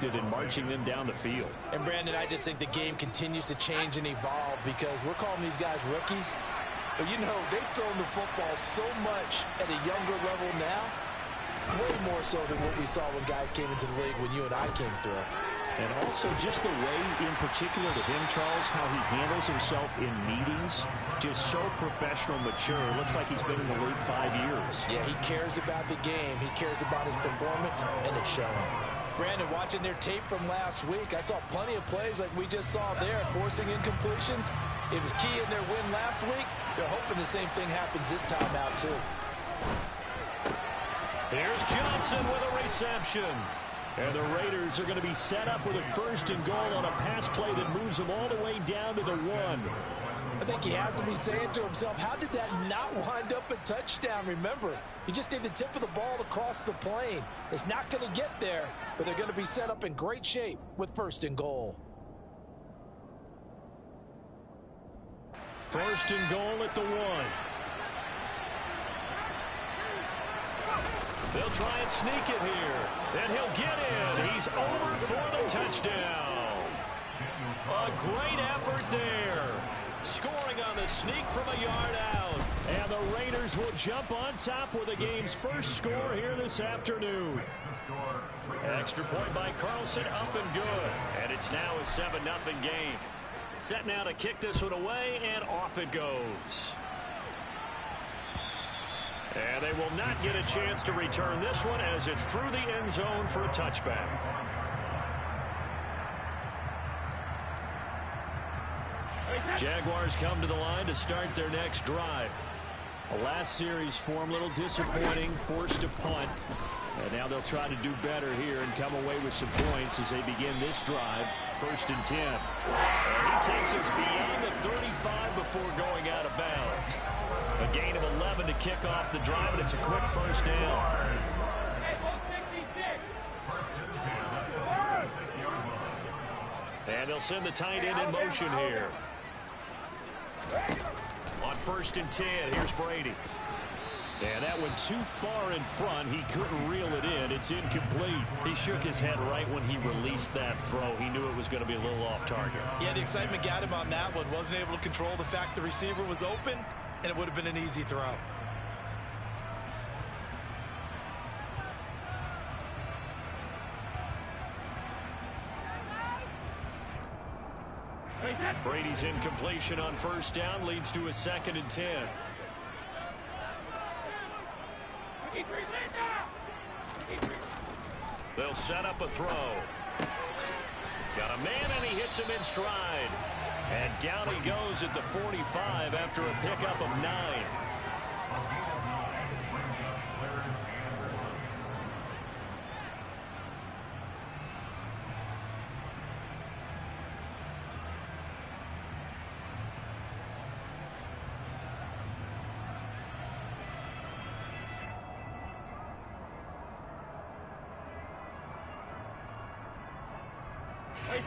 and marching them down the field. And Brandon, I just think the game continues to change and evolve because we're calling these guys rookies. But you know, they've thrown the football so much at a younger level now, way more so than what we saw when guys came into the league when you and I came through. And also just the way, in particular to him, Charles, how he handles himself in meetings, just so professional, mature. Looks like he's been in the league 5 years. Yeah, he cares about the game. He cares about his performance, and it's showing. Brandon, watching their tape from last week, I saw plenty of plays like we just saw there, forcing incompletions. It was key in their win last week. They're hoping the same thing happens this time out, too. Here's Johnson with a reception. And the Raiders are going to be set up with a 1st and goal on a pass play that moves them all the way down to the 1. I think he has to be saying to himself, how did that not wind up a touchdown? Remember, he just need the tip of the ball to cross the plane. It's not going to get there, but they're going to be set up in great shape with 1st and goal. 1st and goal at the 1. They'll try and sneak it here. And he'll get in. He's over for the touchdown. A great effort there. Scoring on the sneak from a yard out. And the Raiders will jump on top with the game's first score here this afternoon. Extra point by Carlson, up and good. And it's now a 7-0 game. Set now to kick this one away, and off it goes. And they will not get a chance to return this one as it's through the end zone for a touchback. Jaguars come to the line to start their next drive. The last series for them, a little disappointing, forced to punt. And now they'll try to do better here and come away with some points as they begin this drive. 1st and 10. And he takes us beyond the 35 before going out of bounds. A gain of 11 to kick off the drive, and it's a quick 1st down. And they'll send the tight end in motion here. On 1st and 10, here's Brady. And that one too far in front. He couldn't reel it in. It's incomplete. He shook his head right when he released that throw. He knew it was going to be a little off target. Yeah, the excitement got him on that one. Wasn't able to control the fact the receiver was open, and it would have been an easy throw. Brady's incompletion on 1st down leads to a 2nd and 10. They'll set up a throw. Got a man, and he hits him in stride. And down he goes at the 45 after a pickup of 9.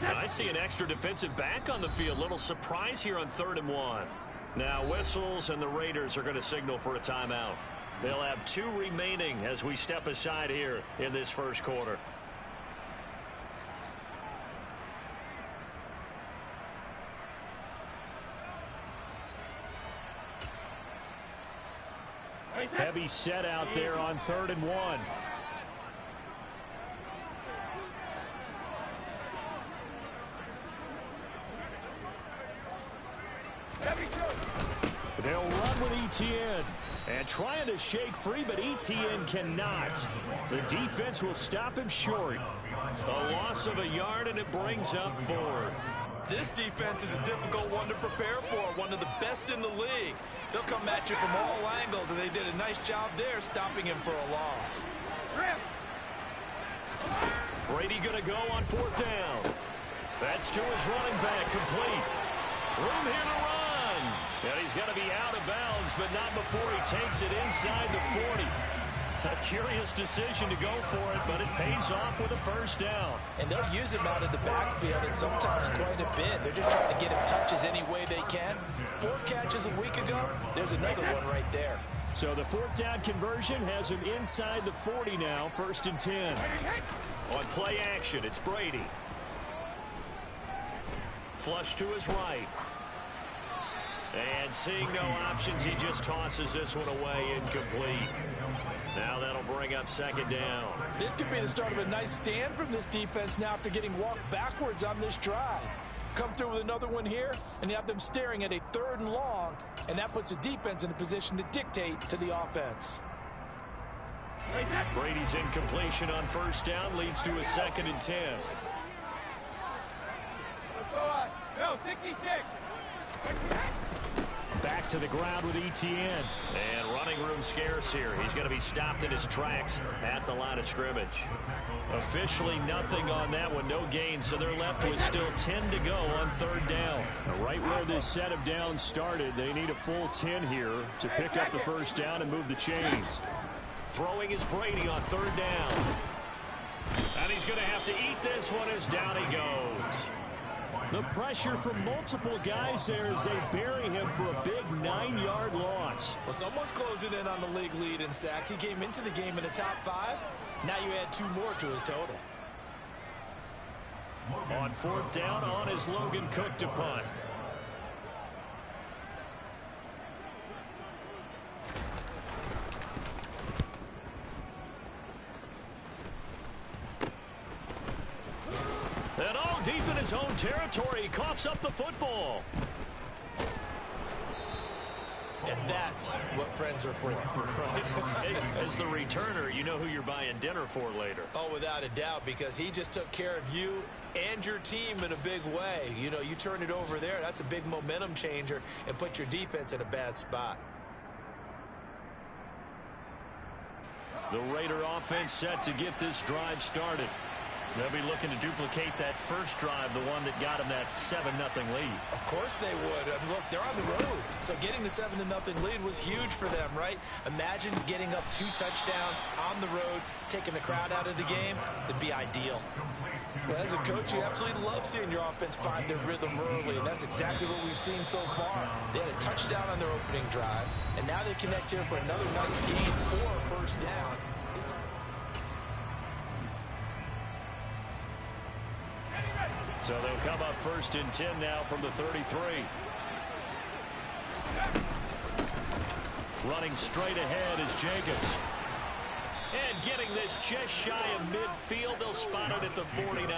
I see an extra defensive back on the field. Little surprise here on 3rd and 1. Now whistles, and the Raiders are going to signal for a timeout. They'll have 2 remaining as we step aside here in this 1st quarter. Heavy set out there on 3rd and 1. They'll run with Etienne. And trying to shake free, but Etienne cannot. The defense will stop him short. A loss of a yard, and it brings up 4th. This defense is a difficult one to prepare for, one of the best in the league. They'll come at you from all angles, and they did a nice job there stopping him for a loss. Brady going to go on 4th down. That's to his running back, complete. Room here to run. And he's going to be out of bounds, but not before he takes it inside the 40. A curious decision to go for it, but it pays off with a first down. And they'll use him out of the backfield, and sometimes quite a bit. They're just trying to get him touches any way they can. 4 catches a week ago, there's another one right there. So the 4th down conversion has him inside the 40 now, 1st and 10. On play action, it's Brady. Flush to his right. And seeing no options, he just tosses this one away, incomplete. Now that'll bring up 2nd down. This could be the start of a nice stand from this defense now after getting walked backwards on this drive. Come through with another one here, and you have them staring at a 3rd and long, and that puts the defense in a position to dictate to the offense. Brady's incompletion on 1st down leads to a 2nd and 10. Back to the ground with Etienne. And running room scarce here. He's going to be stopped in his tracks at the line of scrimmage. Officially nothing on that one. No gain, so they're left with still 10 to go on 3rd down. Right where this set of downs started, they need a full 10 here to pick up the 1st down and move the chains. Throwing is Brady on 3rd down. And he's going to have to eat this one as down he goes. The pressure from multiple guys there as they bury him for a big 9-yard loss. Well, someone's closing in on the league lead in sacks. He came into the game in the top 5. Now you add 2 more to his total. On 4th down, on is Logan Cook to punt. And all deep in his own territory, he coughs up the football. And that's what friends are for. Hey, as the returner, you know who you're buying dinner for later. Oh, without a doubt, because he just took care of you and your team in a big way. You know, you turn it over there, that's a big momentum changer and put your defense in a bad spot. The Raider offense set to get this drive started. They'll be looking to duplicate that first drive, the one that got them that 7-0 lead. Of course they would. I mean, look, they're on the road. So getting the 7-0 lead was huge for them, right? Imagine getting up 2 touchdowns on the road, taking the crowd out of the game. It'd be ideal. Well, as a coach, you absolutely love seeing your offense find their rhythm early, and that's exactly what we've seen so far. They had a touchdown on their opening drive, and now they connect here for another nice gain for a 1st down. So they'll come up 1st and 10 now from the 33. Running straight ahead is Jacobs. And getting this just shy of midfield, they'll spot it at the 49.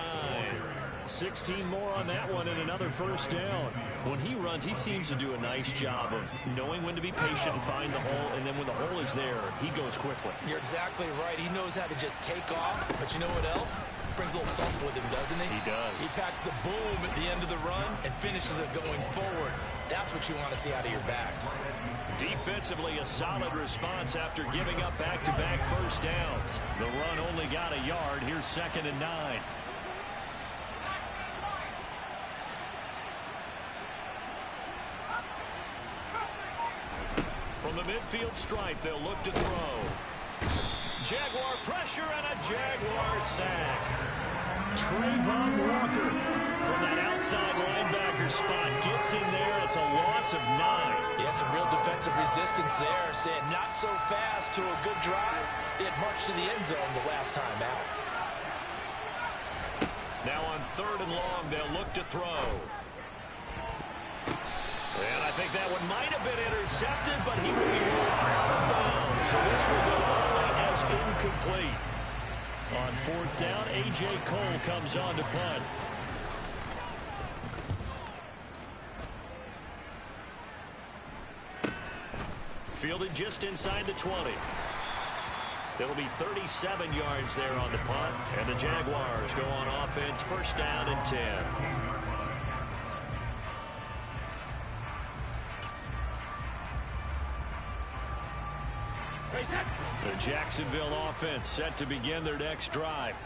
16 more on that one and another 1st down. When he runs, he seems to do a nice job of knowing when to be patient and find the hole, and then when the hole is there, he goes quickly. You're exactly right. He knows how to just take off, but you know what else? Brings a little thump with him, doesn't he? He does. He packs the boom at the end of the run and finishes it going forward. That's what you want to see out of your backs. Defensively, a solid response after giving up back-to-back 1st downs. The run only got a yard. Here's 2nd and 9. From the midfield stripe, they'll look to throw. Jaguar pressure and a Jaguar sack. Trayvon Walker from that outside linebacker spot gets in there. It's a loss of 9. Yeah, some real defensive resistance there, saying not so fast to a good drive. They had marched to the end zone the last time out. Now on 3rd and long, they'll look to throw. And I think that one might have been intercepted, but he will be out of bounds. So this will go only as incomplete. On 4th down, A.J. Cole comes on to punt. Fielded just inside the 20. It'll be 37 yards there on the punt, and the Jaguars go on offense, 1st down and 10. The Jacksonville offense set to begin their next drive.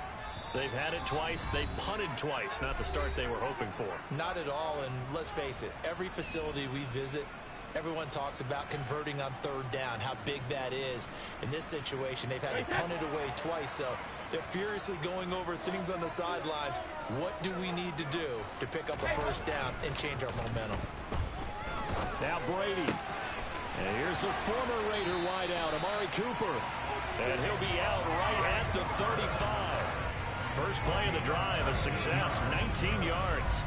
They've had it twice. They've punted twice. Not the start they were hoping for. Not at all, and let's face it, every facility we visit, Everyone talks about converting on third down, how big that is. In this situation, they've had to punt it away twice, so they're furiously going over things on the sidelines. What do we need to do to pick up a first down and change our momentum? Now Brady. And here's the former Raider wideout, Amari Cooper. And he'll be out right at the 35. First play of the drive, a success, 19 yards.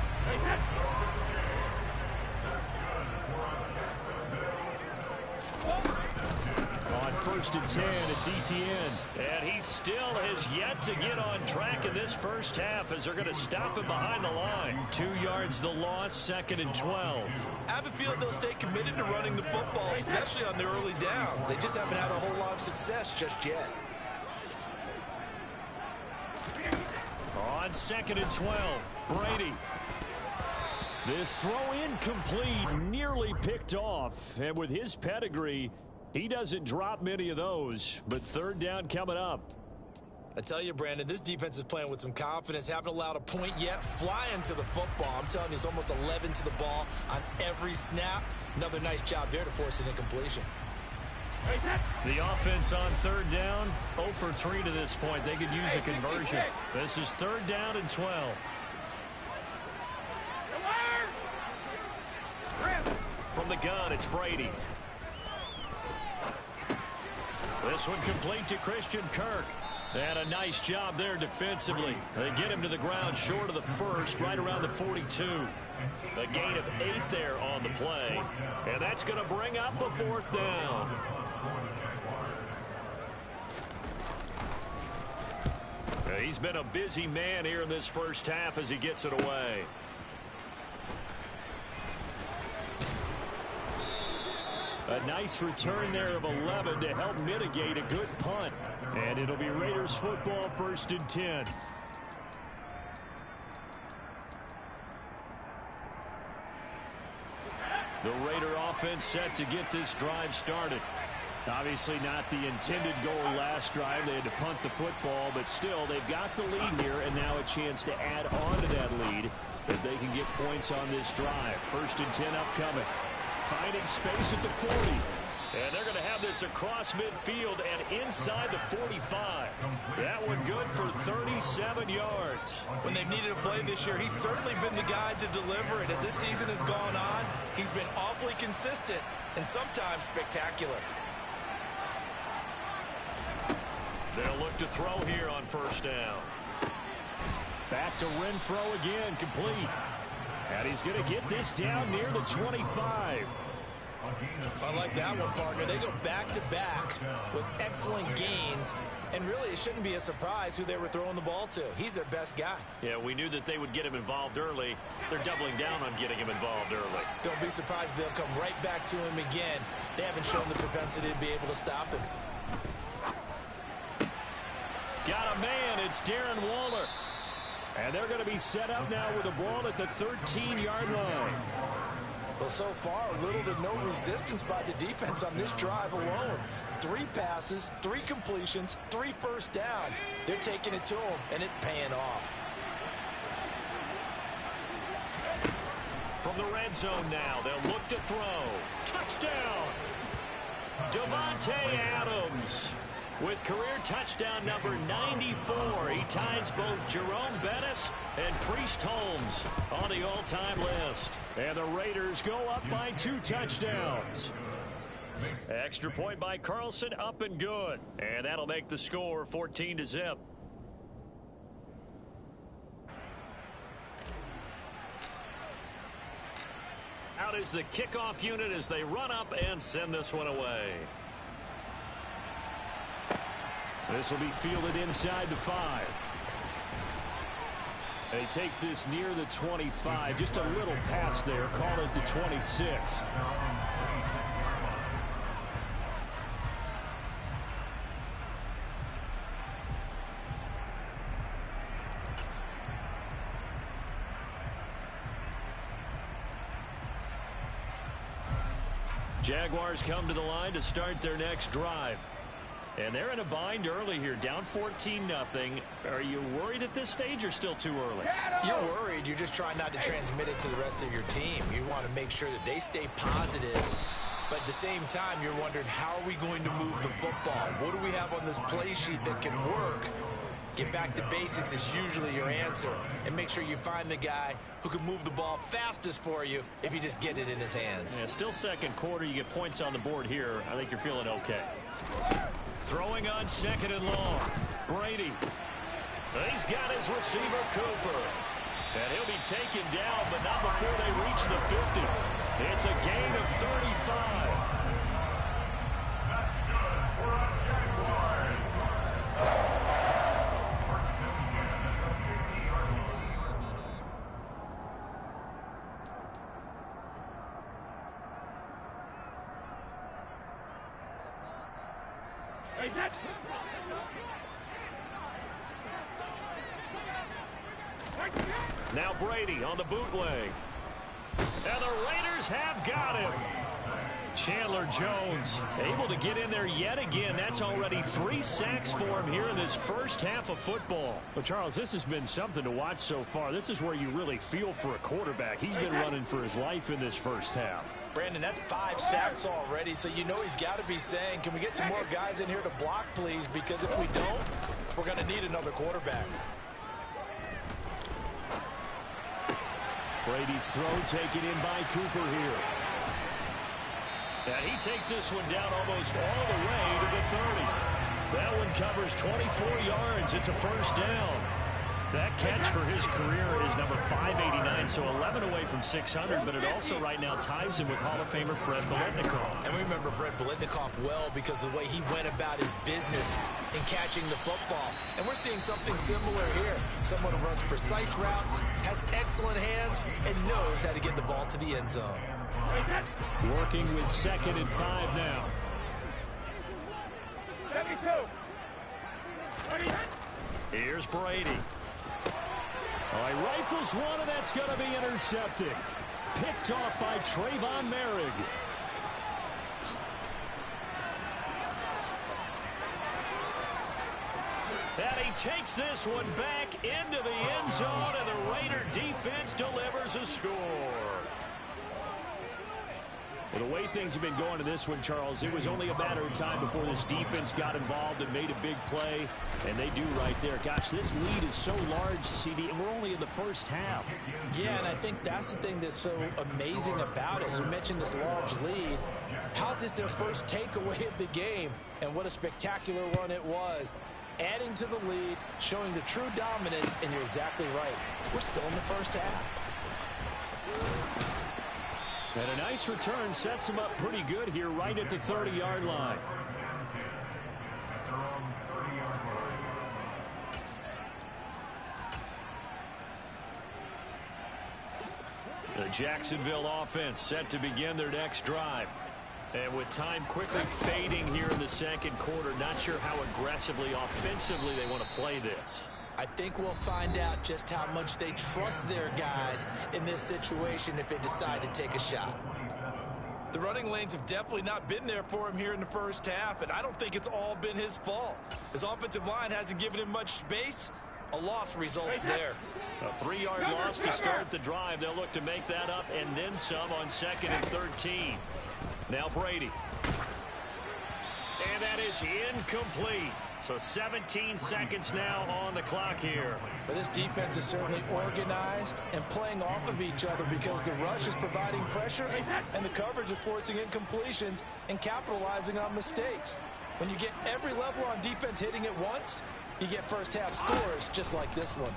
On 1st and 10, it's Etienne. And he still has yet to get on track in this first half as they're going to stop him behind the line. 2 yards the loss, 2nd and 12. I have a feeling they'll stay committed to running the football, especially on their early downs. They just haven't had a whole lot of success just yet. On 2nd and 12, Brady. This throw incomplete, nearly picked off. And with his pedigree, he doesn't drop many of those. But third down coming up. I tell you, Brandon, this defense is playing with some confidence. Haven't allowed a point yet. Flying to the football. I'm telling you, it's almost 11 to the ball on every snap. Another nice job there to force an incompletion. The offense on third down, 0 for 3 to this point. They could use a conversion. This is 3rd down and 12. From the gun, it's Brady. This one complete to Christian Kirk. And a nice job there defensively. They get him to the ground short of the first, right around the 42. A gain of 8 there on the play. And that's going to bring up a 4th down. He's been a busy man here in this first half as he gets it away. A nice return there of 11 to help mitigate a good punt. And it'll be Raiders football, 1st and 10. The Raider offense set to get this drive started. Obviously not the intended goal last drive. They had to punt the football, but still they've got the lead here and now a chance to add on to that lead if they can get points on this drive. 1st and 10 upcoming. Finding space at the 40. And they're going to have this across midfield and inside the 45. That one good for 37 yards. When they've needed a play this year, he's certainly been the guy to deliver it. As this season has gone on, he's been awfully consistent and sometimes spectacular. They'll look to throw here on 1st down. Back to Renfro again, complete. And he's going to get this down near the 25. I like that one, partner. They go back-to-back with excellent gains. And really, it shouldn't be a surprise who they were throwing the ball to. He's their best guy. Yeah, we knew that they would get him involved early. They're doubling down on getting him involved early. Don't be surprised if they'll come right back to him again. They haven't shown the propensity to be able to stop him. Got a man. It's Darren Waller. And they're going to be set up now with the ball at the 13-yard line. Well, so far, little to no resistance by the defense on this drive alone. 3 passes, 3 completions, 3 first downs. They're taking it to him, and it's paying off. From the red zone now, they'll look to throw. Touchdown! Davante Adams with career touchdown number 94. He ties both Jerome Bettis and Priest Holmes on the all-time list. And the Raiders go up by 2 touchdowns. Extra point by Carlson, up and good. And that'll make the score 14-0. Out is the kickoff unit as they run up and send this one away. This will be fielded inside the 5. And he takes this near the 25. Just a little pass there. Call it the 26. Jaguars come to the line to start their next drive. And they're in a bind early here, down 14-0. Are you worried at this stage or still too early? You're worried. You're just trying not to transmit it to the rest of your team. You want to make sure that they stay positive. But at the same time, you're wondering, how are we going to move the football? What do we have on this play sheet that can work? Get back to basics is usually your answer. And make sure you find the guy who can move the ball fastest for you if you just get it in his hands. Yeah, still second quarter. You get points on the board here. I think you're feeling okay. Throwing on 2nd and long. Brady. He's got his receiver, Cooper. And he'll be taken down, but not before they reach the 50. It's a gain of 35. Now Brady on the bootleg. And the Raiders have got him. Chandler Jones able to get in there yet again. That's already 3 sacks for him here in this first half of football. Well, Charles, this has been something to watch so far. This is where you really feel for a quarterback. He's been running for his life in this first half. Brandon, that's 5 sacks already, so you know he's got to be saying, can we get some more guys in here to block, please? Because if we don't, we're going to need another quarterback. Brady's throw taken in by Cooper here. And he takes this one down almost all the way to the 30. That one covers 24 yards. It's a first down. That catch for his career is number 589, so 11 away from 600, but it also right now ties him with Hall of Famer Fred Biletnikoff. And we remember Fred Biletnikoff well because of the way he went about his business in catching the football. And we're seeing something similar here. Someone who runs precise routes, has excellent hands, and knows how to get the ball to the end zone. Working with 2nd and 5 now. 72. Here's Brady. All right, rifles one, and that's going to be intercepted. Picked off by Trayvon Merrick. And he takes this one back into the end zone, and the Raider defense delivers a score. Well, the way things have been going to this one, Charles, it was only a matter of time before this defense got involved and made a big play, and they do right there. Gosh, this lead is so large, CD, and we're only in the first half. Yeah, and I think that's the thing that's so amazing about it. You mentioned this large lead. How's this their first takeaway of the game? And what a spectacular run it was. Adding to the lead, showing the true dominance, and you're exactly right. We're still in the first half. And a nice return sets him up pretty good here right at the 30-yard line. The Jacksonville offense set to begin their next drive. And with time quickly fading here in the second quarter, not sure how aggressively, offensively they want to play this. I think we'll find out just how much they trust their guys in this situation if they decide to take a shot. The running lanes have definitely not been there for him here in the first half, and I don't think it's all been his fault. His offensive line hasn't given him much space. A loss results there. A 3-yard loss to start the drive. They'll look to make that up and then some on 2nd and 13. Now Brady. And that is incomplete. So 17 seconds now on the clock here. But this defense is certainly organized and playing off of each other because the rush is providing pressure and the coverage is forcing incompletions and capitalizing on mistakes. When you get every level on defense hitting at once, you get first half scores just like this one.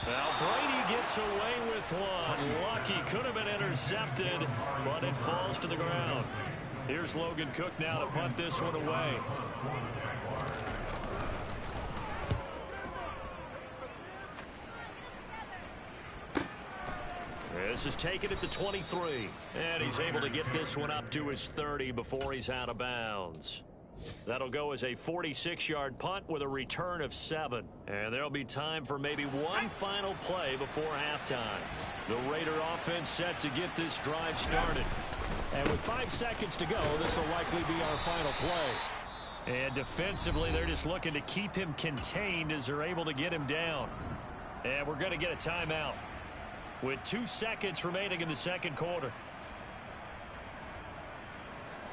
Well, Brady gets away with one. Lucky, could have been intercepted, but it falls to the ground. Here's Logan Cook now to punt this one away. This is taken at the 23. And he's able to get this one up to his 30 before he's out of bounds. That'll go as a 46-yard punt with a return of 7. And there'll be time for maybe one final play before halftime. The Raider offense set to get this drive started. And with 5 seconds to go, this will likely be our final play. And defensively, they're just looking to keep him contained as they're able to get him down. And we're going to get a timeout with 2 seconds remaining in the second quarter.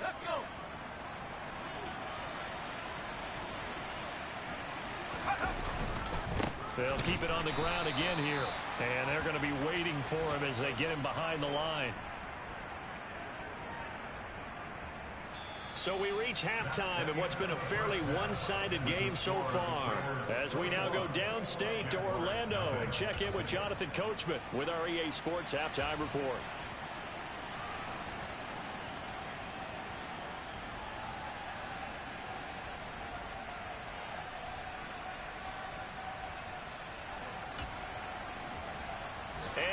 Let's go. They'll keep it on the ground again here. And they're going to be waiting for him as they get him behind the line. So we reach halftime in what's been a fairly one-sided game so far. As we now go downstate to Orlando and check in with Jonathan Coachman with our EA Sports Halftime Report.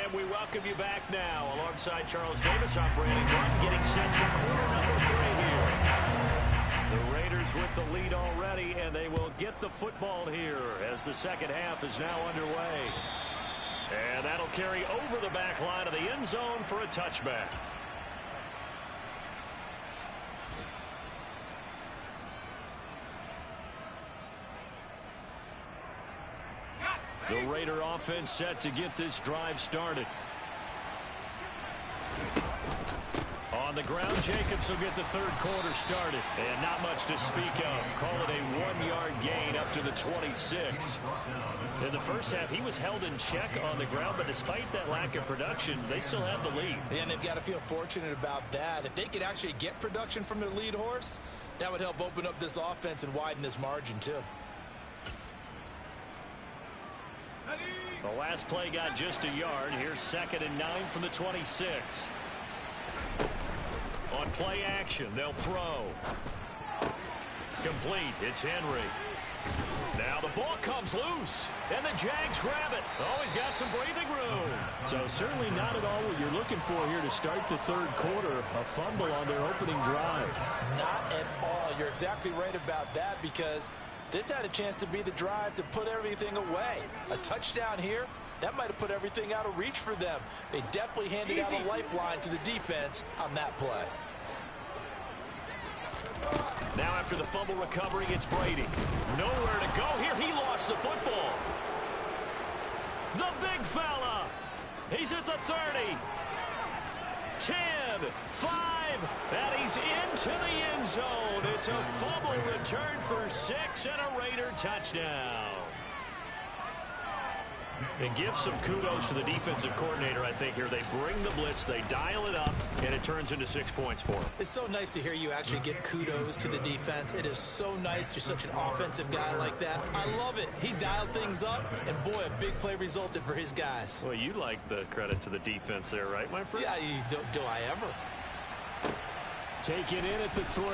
And we welcome you back now. Alongside Charles Davis, I'm Brandon Gordon, getting set for quarter number 3 here. The Raiders with the lead already, and they will get the football here as the second half is now underway. And that'll carry over the back line of the end zone for a touchback. The Raider offense set to get this drive started. On the ground, Jacobs will get the third quarter started. And not much to speak of. Call it a 1-yard gain up to the 26. In the first half, he was held in check on the ground, but despite that lack of production, they still have the lead. And they've got to feel fortunate about that. If they could actually get production from their lead horse, that would help open up this offense and widen this margin, too. The last play got just a yard. Here's 2nd and 9 from the 26. On play action, they'll throw. Complete. It's Henry. Now the ball comes loose, and the Jags grab it. Oh, he's got some breathing room. So certainly not at all what you're looking for here to start the third quarter. A fumble on their opening drive. Not at all. You're exactly right about that, because this had a chance to be the drive to put everything away. A touchdown here, that might have put everything out of reach for them. They definitely handed out a lifeline to the defense on that play. Now after the fumble recovery, it's Brady. Nowhere to go here. He lost the football. The big fella. He's at the 30. 10, 5, and he's into the end zone. It's a fumble return for 6 and a Raider touchdown. And give some kudos to the defensive coordinator, I think, here. They bring the blitz, they dial it up, and it turns into 6 points for them. It's so nice to hear you actually give kudos to the defense. It is so nice. You're such an offensive guy like that. I love it. He dialed things up, and boy, a big play resulted for his guys. Well, you like the credit to the defense there, right, my friend? Yeah, do I ever. Take it in at the 3.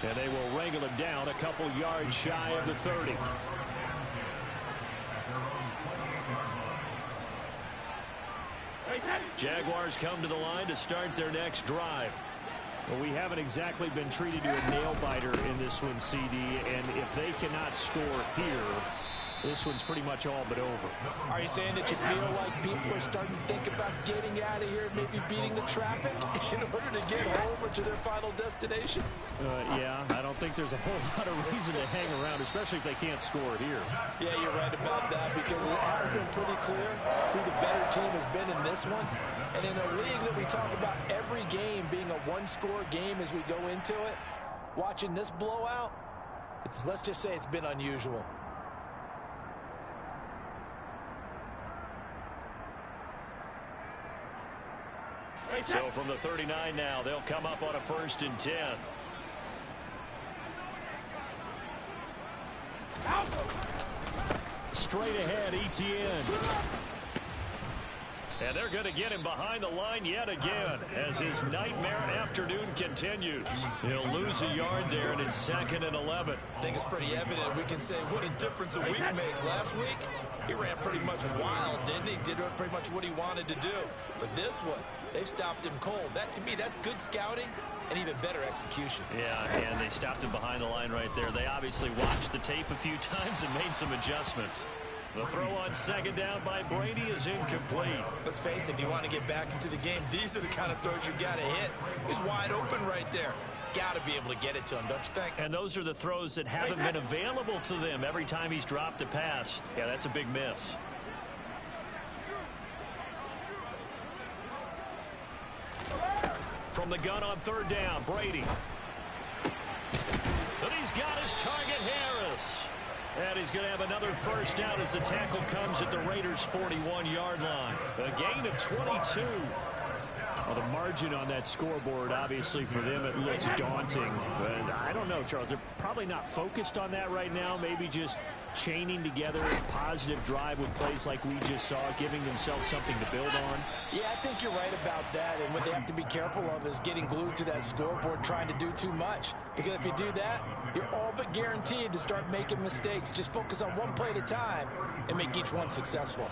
And they will wrangle him down a couple yards shy of the 30. Jaguars come to the line to start their next drive. Well, we haven't exactly been treated to a nail-biter in this one, CD, and if they cannot score here, this one's pretty much all but over. Are you saying that you feel like people are starting to think about getting out of here and maybe beating the traffic in order to get home or to their final destination? Yeah, I don't think there's a whole lot of reason to hang around, especially if they can't score here. Yeah, you're right about that, because it has been pretty clear who the better team has been in this one. And in a league that we talk about every game being a one-score game as we go into it, watching this blowout, let's just say it's been unusual. So from the 39 now, they'll come up on a 1st and 10. Straight ahead, Etienne. And they're going to get him behind the line yet again as his nightmare afternoon continues. He'll lose a yard there, and it's 2nd and 11. I think it's pretty evident. We can say what a difference a week makes. Last week, he ran pretty much wild, didn't he? Did pretty much what he wanted to do. But this one, They've stopped him cold. That, to me, that's good scouting and even better execution. Yeah, and they stopped him behind the line right there. They obviously watched the tape a few times and made some adjustments. The throw on second down by Brady is incomplete. Let's face it, if you want to get back into the game, these are the kind of throws you got to hit. He's wide open right there. Got to be able to get it to him, don't you think? And those are the throws that haven't been available to them every time he's dropped a pass. Yeah, that's a big miss. From the gun on third down, Brady. And he's got his target, Harris. And he's going to have another first down as the tackle comes at the Raiders' 41-yard line. A gain of 22. Well, the margin on that scoreboard, obviously, for them, it looks daunting. But I don't know, Charles. They're probably not focused on that right now. Maybe just chaining together a positive drive with plays like we just saw, giving themselves something to build on. Yeah, I think you're right about that. And what they have to be careful of is getting glued to that scoreboard, trying to do too much. Because if you do that, you're all but guaranteed to start making mistakes. Just focus on one play at a time and make each one successful.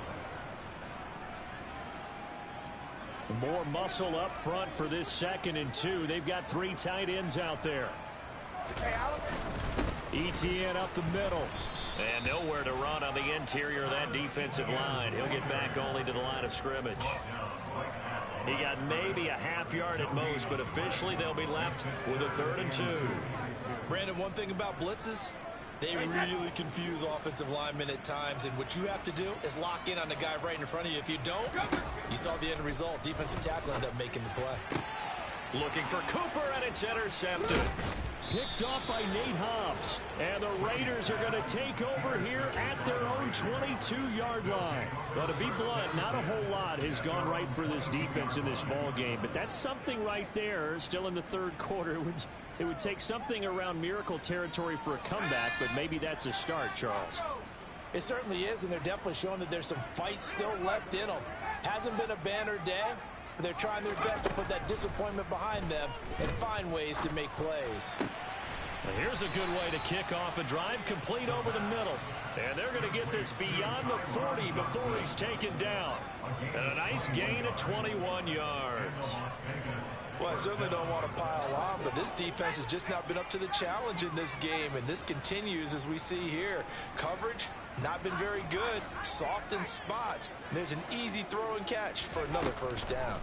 More muscle up front for this 2nd and 2. They've got 3 tight ends out there. Etienne up the middle. And nowhere to run on the interior of that defensive line. He'll get back only to the line of scrimmage. He got maybe a half yard at most, but officially they'll be left with a 3rd and 2. Brandon, one thing about blitzes, they really confuse offensive linemen at times, and what you have to do is lock in on the guy right in front of you. If you don't, you saw the end result. Defensive tackle ended up making the play. Looking for Cooper, and it's intercepted. Picked off by Nate Hobbs. And the Raiders are going to take over here at their own 22-yard line. Well, to be blunt, not a whole lot has gone right for this defense in this ball game. But that's something right there, still in the 3rd quarter. It would take something around miracle territory for a comeback, but maybe that's a start, Charles. It certainly is, and they're definitely showing that there's some fight still left in them. Hasn't been a banner day, but they're trying their best to put that disappointment behind them and find ways to make plays. Well, here's a good way to kick off a drive, complete over the middle. And they're going to get this beyond the 40 before he's taken down. And a nice gain of 21 yards. Well, I certainly don't want to pile on, but this defense has just not been up to the challenge in this game, and this continues as we see here. Coverage, not been very good, soft in spots. There's an easy throw and catch for another first down.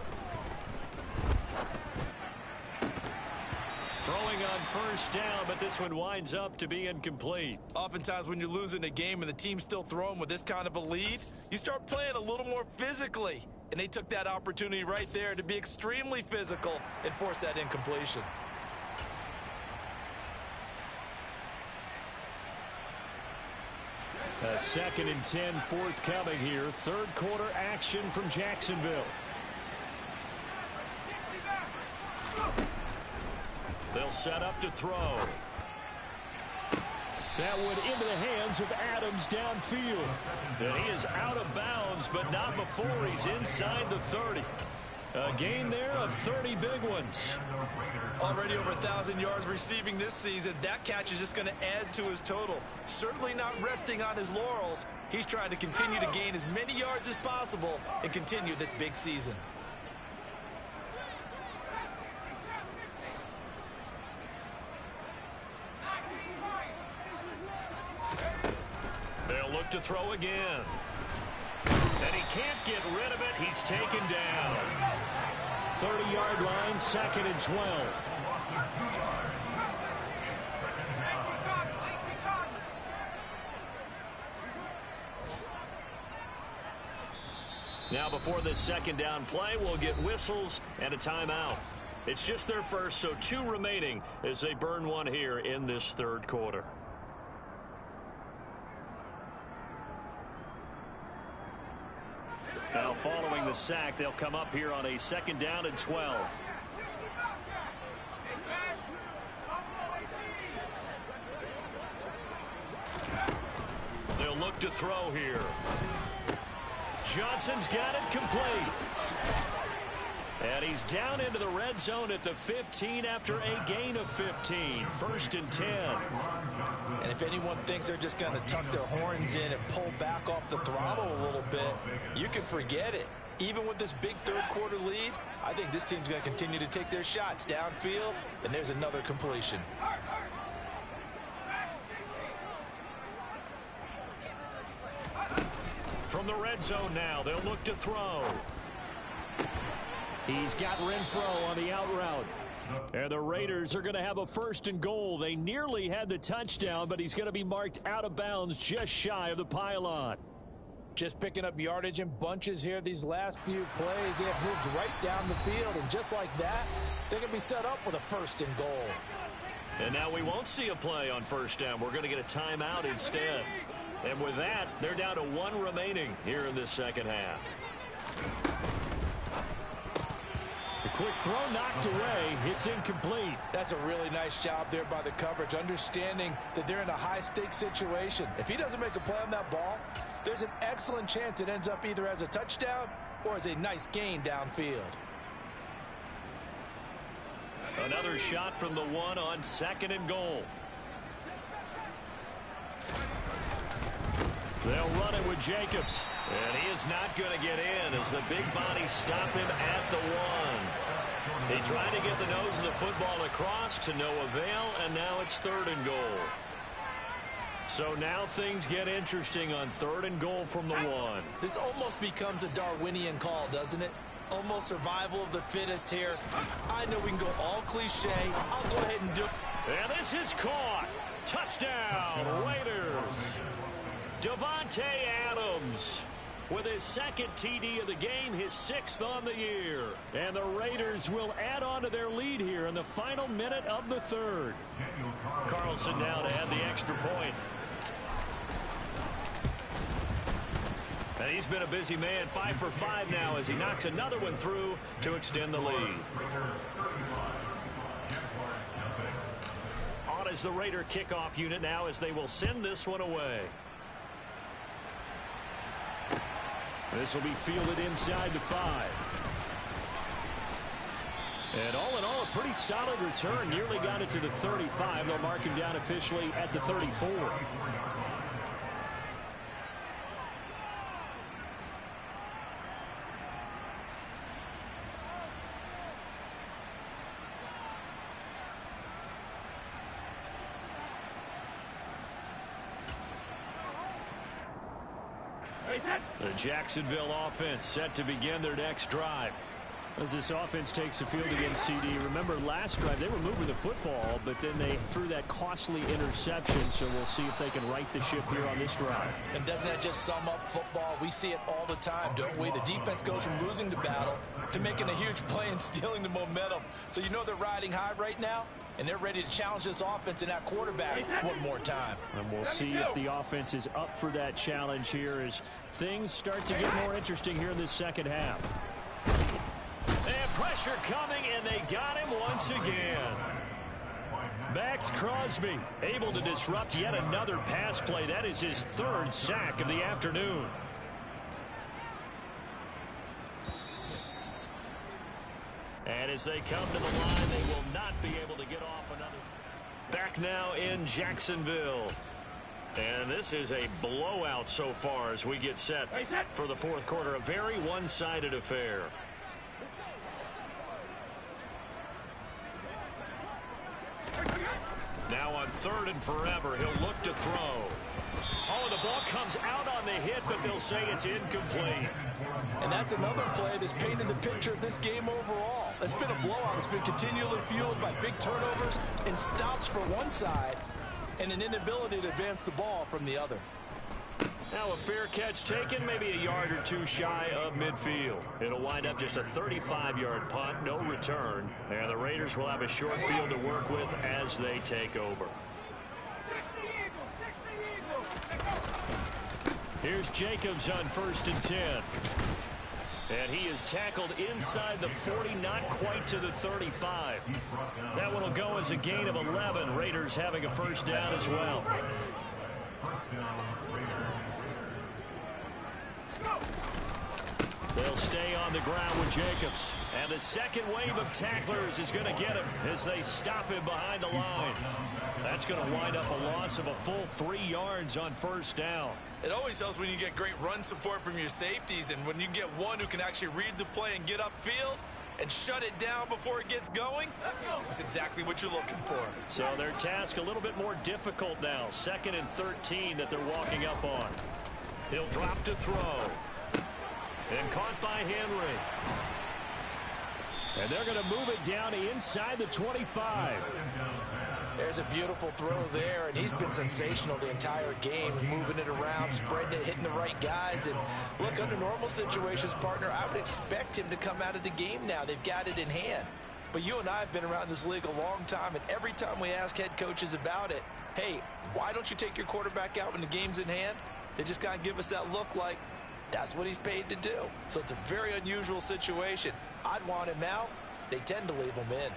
Throwing on first down, but this one winds up to be incomplete. Oftentimes when you're losing a game and the team's still throwing with this kind of a lead, you start playing a little more physically. And they took that opportunity right there to be extremely physical and force that incompletion. A 2nd and 10 forthcoming here. 3rd quarter action from Jacksonville. They'll set up to throw. That one into the hands of Adams downfield. And he is out of bounds, but not before he's inside the 30. A gain there of 30 big ones. Already over 1,000 yards receiving this season. That catch is just going to add to his total. Certainly not resting on his laurels. He's trying to continue to gain as many yards as possible and continue this big season. They'll look to throw again. And he can't get rid of it. He's taken down. 30-yard line, 2nd and 12. Now before this 2nd down play, we'll get whistles and a timeout. It's just their first, so 2 remaining as they burn one here in this 3rd quarter. Now following the sack, they'll come up here on a 2nd down and 12. They'll look to throw here. Johnson's got it complete. And he's down into the red zone at the 15 after a gain of 15. 1st and 10. And if anyone thinks they're just going to tuck their horns in and pull back off the throttle a little bit, you can forget it. Even with this big third-quarter lead, I think this team's going to continue to take their shots downfield, and there's another completion. From the red zone now, they'll look to throw. He's got Renfro on the out route. And the Raiders are going to have a 1st and goal. They nearly had the touchdown, but he's going to be marked out of bounds just shy of the pylon. Just picking up yardage in bunches here these last few plays. They have moved right down the field, and just like that, they can be set up with a 1st and goal. And now we won't see a play on 1st down. We're going to get a timeout instead. And with that, they're down to 1 remaining here in this second half. The quick throw knocked away. It's incomplete. That's a really nice job there by the coverage, understanding that they're in a high-stakes situation. If he doesn't make a play on that ball, there's an excellent chance it ends up either as a touchdown or as a nice gain downfield. Another shot from the 1 on 2nd and goal. They'll run it with Jacobs. And he is not going to get in as the big bodies stop him at the 1. He tried to get the nose of the football across to no avail, and now it's 3rd and goal. So now things get interesting on 3rd and goal from the 1. This almost becomes a Darwinian call, doesn't it? Almost survival of the fittest here. I know we can go all cliche. I'll go ahead and do it. And this is caught. Touchdown, Raiders. Davante Adams with his 2nd TD of the game, his 6th on the year. And the Raiders will add on to their lead here in the final minute of the 3rd. Carlson now to add the extra point. And he's been a busy man, 5 for 5 now as he knocks another one through to extend the lead. On is the Raider kickoff unit now as they will send this one away. This will be fielded inside the 5. And all in all, a pretty solid return. Nearly got it to the 35. They'll mark him down officially at the 34. The Jacksonville offense set to begin their next drive. As this offense takes the field against CD, remember last drive they were moving the football, but then they threw that costly interception, so we'll see if they can right the ship here on this drive. And doesn't that just sum up football? We see it all the time, don't we? The defense goes from losing the battle to making a huge play and stealing the momentum. So you know they're riding high right now, and they're ready to challenge this offense and that quarterback one more time. And we'll see if the offense is up for that challenge here as things start to get more interesting here in this second half. And pressure coming, and they got him once again. Max Crosby able to disrupt yet another pass play. That is his 3rd sack of the afternoon. And as they come to the line, they will not be able to get off another. Back now in Jacksonville. And this is a blowout so far as we get set for the 4th quarter. A very one-sided affair. Now on 3rd and forever, he'll look to throw. Oh, the ball comes out on the hit, but they'll say it's incomplete. And that's another play that's painted the picture of this game overall. It's been a blowout. It's been continually fueled by big turnovers and stops for one side and an inability to advance the ball from the other. Now a fair catch taken, maybe a yard or two shy of midfield. It'll wind up just a 35-yard punt, no return. And the Raiders will have a short field to work with as they take over. Here's Jacobs on 1st and 10. And he is tackled inside the 40, not quite to the 35. That one will go as a gain of 11. Raiders having a 1st down as well. They'll stay on the ground with Jacobs. And the second wave of tacklers is going to get him as they stop him behind the line. That's going to wind up a loss of a full 3 yards on first down. It always helps when you get great run support from your safeties, and when you get one who can actually read the play and get upfield and shut it down before it gets going. That's exactly what you're looking for. So their task a little bit more difficult now. 2nd and 13 that they're walking up on. He'll drop to throw. And caught by Henry. And they're going to move it down inside the 25. There's a beautiful throw there, and he's been sensational the entire game, moving it around, spreading it, hitting the right guys. And look, under normal situations, partner, I would expect him to come out of the game now. They've got it in hand. But you and I have been around this league a long time, and every time we ask head coaches about it, hey, why don't you take your quarterback out when the game's in hand? They just kind of give us that look like, that's what he's paid to do. So it's a very unusual situation. I'd want him out. They tend to leave him in.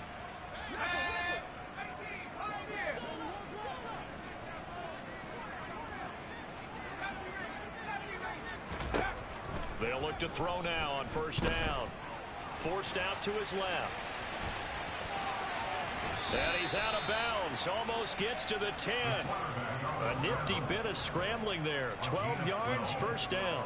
They'll look to throw now on first down. Forced out to his left. And he's out of bounds. Almost gets to the 10. A nifty bit of scrambling there. 12 yards, first down.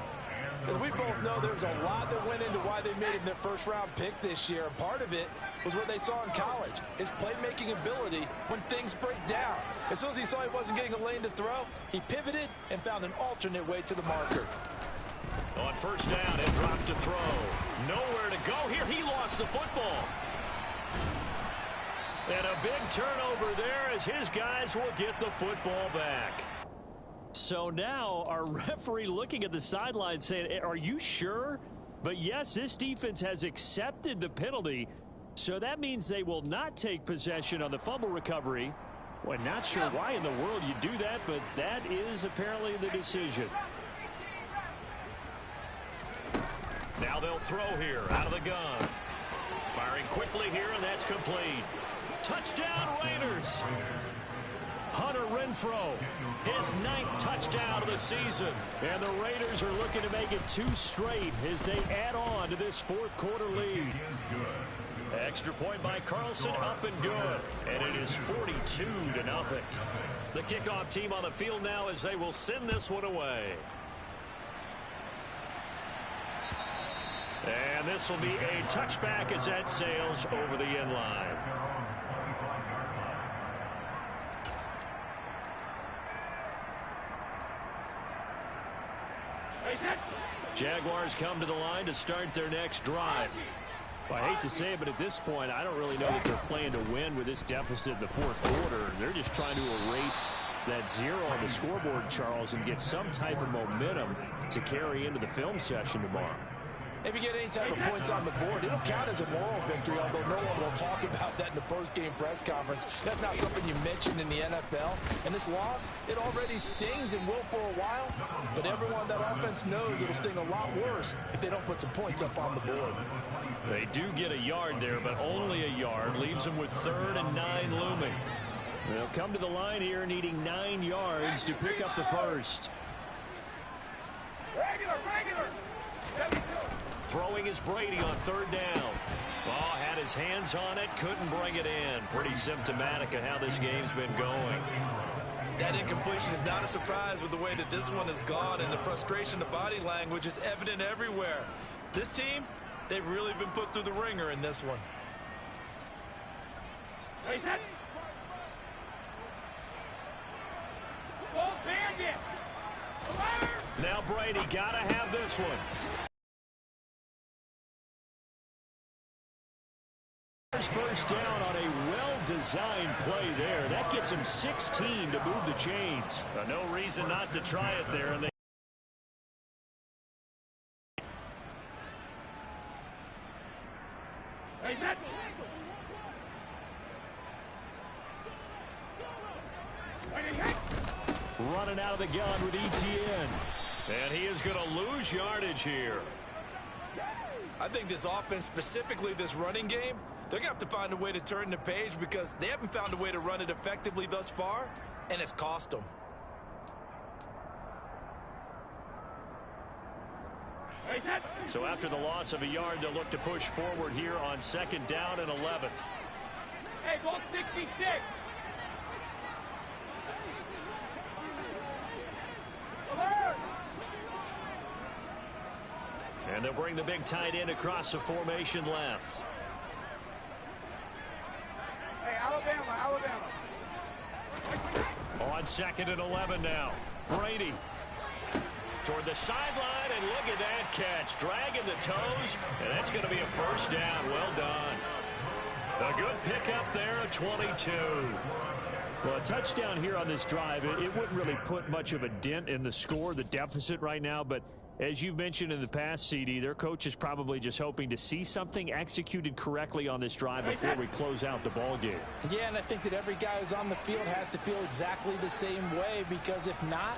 As we both know, there's a lot that went into why they made him their first-round pick this year. And part of it was what they saw in college, his playmaking ability when things break down. As soon as he saw he wasn't getting a lane to throw, he pivoted and found an alternate way to the marker. On first down, and dropped to throw. Nowhere to go here. He lost the football. And a big turnover there as his guys will get the football back. So now our referee looking at the sideline saying, are you sure? But yes, this defense has accepted the penalty. So that means they will not take possession on the fumble recovery. Well, not sure why in the world you do that, but that is apparently the decision. Now they'll throw here out of the gun. Firing quickly here, and that's complete. Touchdown, Raiders. Hunter Renfrow, his 9th touchdown of the season. And the Raiders are looking to make it 2 straight as they add on to this 4th quarter lead. Extra point by Carlson, up and good. And it is 42-0. The kickoff team on the field now as they will send this one away. And this will be a touchback as that sails over the end line. Jaguars come to the line to start their next drive. Well, I hate to say it, but at this point, I don't really know that they're playing to win with this deficit in the 4th quarter. They're just trying to erase that 0 on the scoreboard, Charles, and get some type of momentum to carry into the film session tomorrow. If you get any type of points on the board, it'll count as a moral victory, although no one will talk about that in the post-game press conference. That's not something you mentioned in the NFL. And this loss, it already stings and will for a while, but everyone that offense knows it'll sting a lot worse if they don't put some points up on the board. They do get a yard there, but only a yard. Leaves them with 3rd and 9 looming. They'll come to the line here needing 9 yards to pick up the first. Throwing is Brady on 3rd down. Oh, had his hands on it, couldn't bring it in. Pretty symptomatic of how this game's been going. That incompletion is not a surprise with the way that this one has gone, and the frustration, the body language is evident everywhere. This team, they've really been put through the ringer in this one. Now Brady gotta have this one. First down on a well-designed play there. That gets him 16 to move the chains. No reason not to try it there. And running out of the gun with ETN. And he is going to lose yardage here. I think this offense, specifically this running game, they're going to have to find a way to turn the page because they haven't found a way to run it effectively thus far, and it's cost them. So after the loss of a yard, they'll look to push forward here on 2nd down and 11. Hey, ball 66. And they'll bring the big tight end across the formation left. Hey, Alabama. On 2nd and 11 now. Brady toward the sideline, and look at that catch. Dragging the toes, and that's going to be a first down. Well done. A good pickup there at 22. Well, a touchdown here on this drive, it wouldn't really put much of a dent in the score, the deficit right now, but as you've mentioned in the past, CD, their coach is probably just hoping to see something executed correctly on this drive before we close out the ball game. Yeah, and I think that every guy who's on the field has to feel exactly the same way, because if not,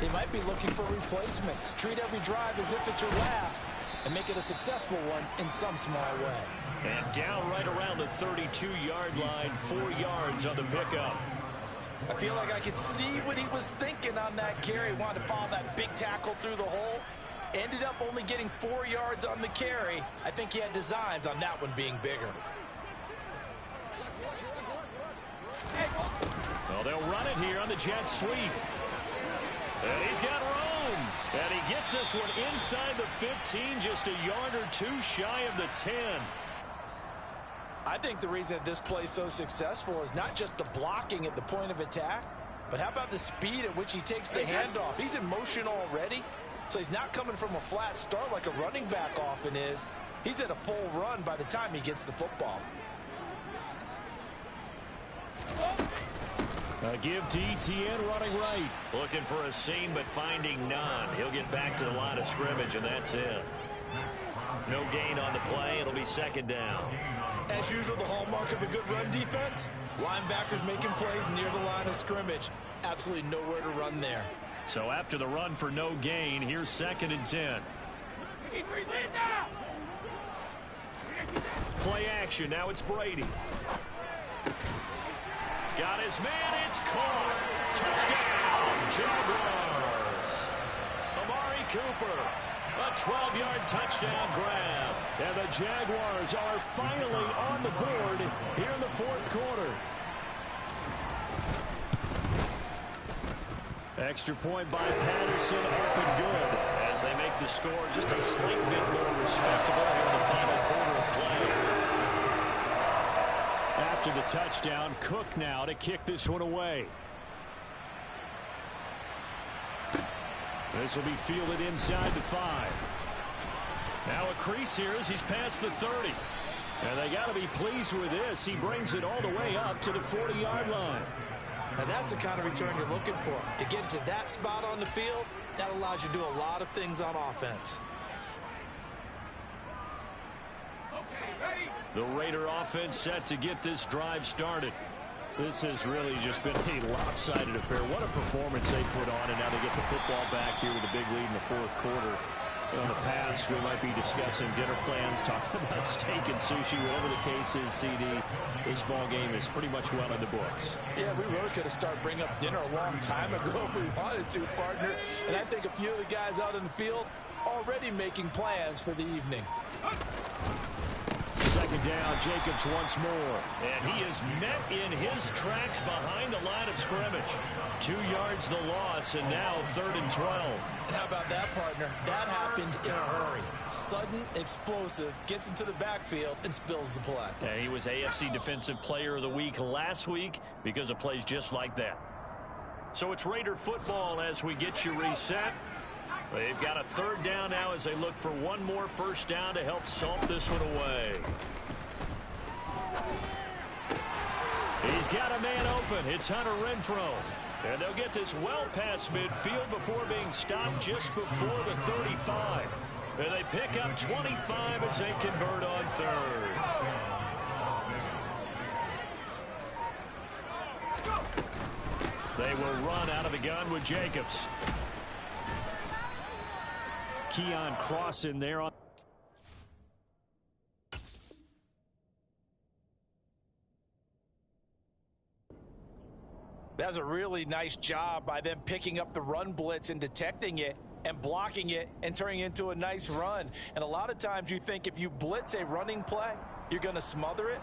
they might be looking for replacements. Treat every drive as if it's your last and make it a successful one in some small way. And down right around the 32-yard line, 4 yards on the pickup. I feel like I could see what he was thinking on that carry. Wanted to follow that big tackle through the hole. Ended up only getting 4 yards on the carry. I think he had designs on that one being bigger. Well, they'll run it here on the jet sweep. And he's got room. And he gets this one inside the 15, just a yard or two shy of the 10. I think the reason that this play is so successful is not just the blocking at the point of attack, but how about the speed at which he takes the handoff? He's in motion already, so he's not coming from a flat start like a running back often is. He's at a full run by the time he gets the football. A give to Etienne running right. Looking for a seam, but finding none. He'll get back to the line of scrimmage, and that's it. No gain on the play. It'll be 2nd down. As usual, the hallmark of a good run defense, linebackers making plays near the line of scrimmage. Absolutely nowhere to run there. So after the run for no gain, here's 2nd and 10. Play action. Now it's Brady. Got his man. It's caught. Touchdown, Jaguars. Amari Cooper. A 12-yard touchdown grab. And the Jaguars are finally on the board here in the 4th quarter. Extra point by Patterson, up and good. As they make the score just a slight bit more respectable here in the final quarter of play. After the touchdown, Cook now to kick this one away. This will be fielded inside the 5. Now a crease here as he's past the 30. And they got to be pleased with this. He brings it all the way up to the 40-yard line. And that's the kind of return you're looking for. To get to that spot on the field, that allows you to do a lot of things on offense. The Raider offense set to get this drive started. This has really just been a lopsided affair. What a performance they put on, and now they get the football back here with a big lead in the 4th quarter. In the past, we might be discussing dinner plans, talking about steak and sushi, whatever the case is, CD. This ball game is pretty much well in the books. Yeah, we really could have started bringing up dinner a long time ago if we wanted to, partner. And I think a few of the guys out in the field already making plans for the evening. 2nd down, Jacobs once more. And he is met in his tracks behind the line of scrimmage. 2 yards the loss, and now 3rd and 12. How about that, partner? That happened in a hurry. Sudden, explosive, gets into the backfield and spills the play. And he was AFC Defensive Player of the Week last week because of plays just like that. So it's Raider football as we get you reset. They've got a 3rd down now as they look for one more first down to help salt this one away. He's got a man open. It's Hunter Renfrow. And they'll get this well past midfield before being stopped just before the 35. And they pick up 25 as they convert on 3rd. They will run out of the gun with Jacobs. Keon Cross in there. That was a really nice job by them picking up the run blitz and detecting it. and blocking it and turning it into a nice run. And a lot of times you think if you blitz a running play, you're going to smother it.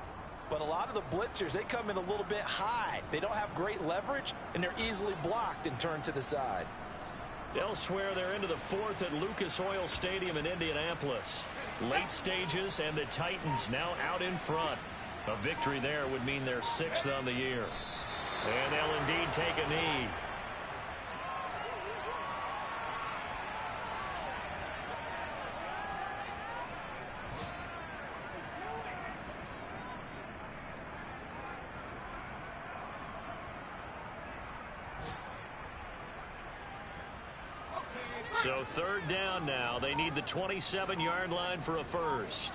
But a lot of the blitzers, they come in a little bit high. They don't have great leverage, and they're easily blocked and turned to the side. Elsewhere, they're into the fourth at Lucas Oil Stadium in Indianapolis. Late stages, and the Titans now out in front. A victory there would mean they're 6th on the year. And they'll indeed take a knee. So 3rd down now. They need the 27-yard line for a first.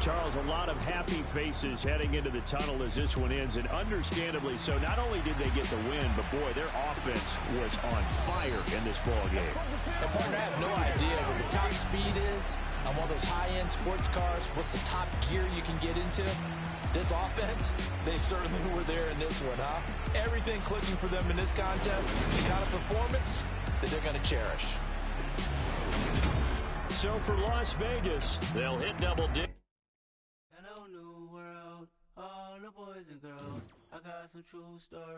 Charles, a lot of happy faces heading into the tunnel as this one ends, and understandably so. Not only did they get the win, but boy, their offense was on fire in this ball game. And partner, I have no idea what the top speed is on one of those high-end sports cars. What's the top gear you can get into? This offense, they certainly were there in this one, huh? Everything clicking for them in this contest, the kind of performance that they're going to cherish. So for Las Vegas, they'll hit double digits. Hello, new world, all the boys and girls. I got some true stories.